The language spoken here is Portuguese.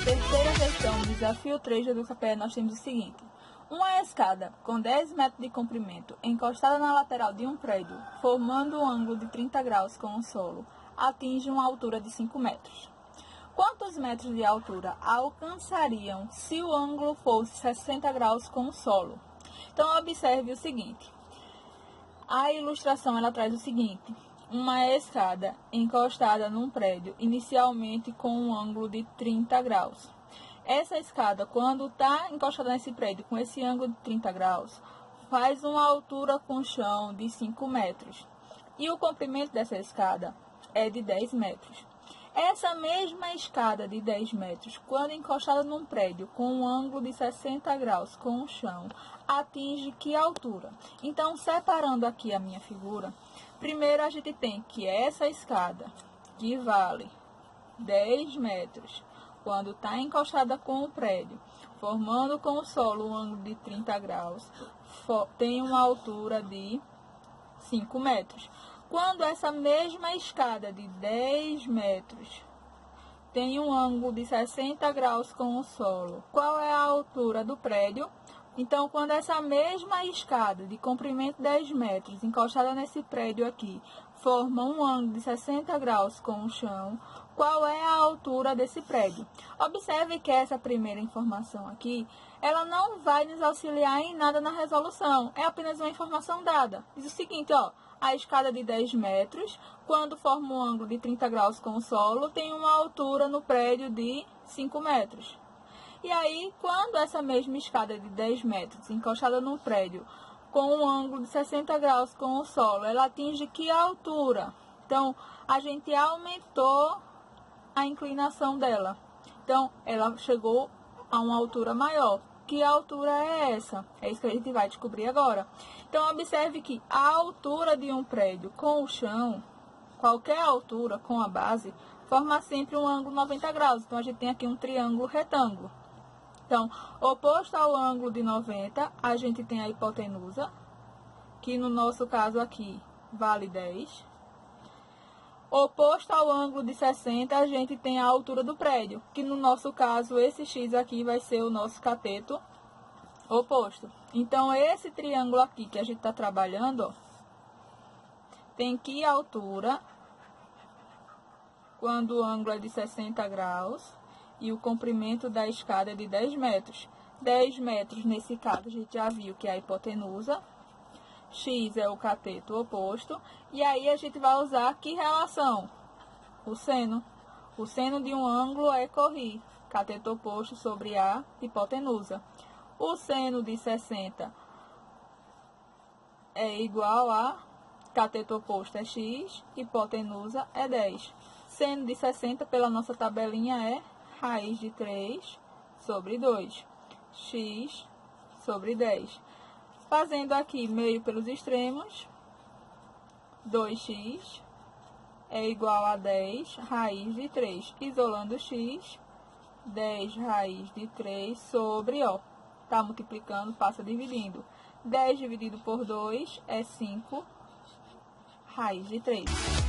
terceira questão do desafio 3 do EducaPE, nós temos o seguinte. Uma escada com 10 metros de comprimento encostada na lateral de um prédio, formando um ângulo de 30 graus com o solo, atinge uma altura de 5 metros. Quantos metros de altura alcançariam se o ângulo fosse 60 graus com o solo? Então, observe o seguinte. A ilustração ela traz o seguinte. Uma escada encostada num prédio, inicialmente com um ângulo de 30 graus. Essa escada, quando está encostada nesse prédio com esse ângulo de 30 graus, faz uma altura com o chão de 5 metros. E o comprimento dessa escada é de 10 metros. Essa mesma escada de 10 metros, quando encostada num prédio com um ângulo de 60 graus com o chão, atinge que altura? Então, separando aqui a minha figura, primeiro a gente tem que essa escada, que vale 10 metros, quando está encostada com o prédio, formando com o solo um ângulo de 30 graus, tem uma altura de 5 metros. Quando essa mesma escada de 10 metros tem um ângulo de 60 graus com o solo, qual é a altura do prédio? Então, quando essa mesma escada de comprimento 10 metros, encostada nesse prédio aqui, forma um ângulo de 60 graus com o chão, qual é a altura desse prédio? Observe que essa primeira informação aqui, ela não vai nos auxiliar em nada na resolução, é apenas uma informação dada. Diz o seguinte, ó, a escada de 10 metros, quando forma um ângulo de 30 graus com o solo, tem uma altura no prédio de 5 metros. E aí, quando essa mesma escada de 10 metros, encostada no prédio, com um ângulo de 60 graus com o solo, ela atinge que altura? Então, a gente aumentou a inclinação dela. Então, ela chegou a uma altura maior. Que altura é essa? É isso que a gente vai descobrir agora. Então, observe que a altura de um prédio com o chão, qualquer altura com a base, forma sempre um ângulo 90 graus. Então, a gente tem aqui um triângulo retângulo. Então, oposto ao ângulo de 90, a gente tem a hipotenusa, que no nosso caso aqui vale 10. Oposto ao ângulo de 60, a gente tem a altura do prédio, que no nosso caso, esse x aqui vai ser o nosso cateto oposto. Então, esse triângulo aqui que a gente está trabalhando, ó, tem que altura, quando o ângulo é de 60 graus, e o comprimento da escada é de 10 metros. 10 metros, nesse caso, a gente já viu que é a hipotenusa. X é o cateto oposto. E aí, a gente vai usar que relação? O seno. O seno de um ângulo é corrir. Cateto oposto sobre a hipotenusa. O seno de 60 é igual a cateto oposto é x, hipotenusa é 10. Seno de 60, pela nossa tabelinha, é raiz de 3 sobre 2. X sobre 10. Fazendo aqui meio pelos extremos, 2x é igual a 10 raiz de 3. Isolando x, 10 raiz de 3 sobre, ó, tá multiplicando, passa dividindo. 10 dividido por 2 é 5 raiz de 3.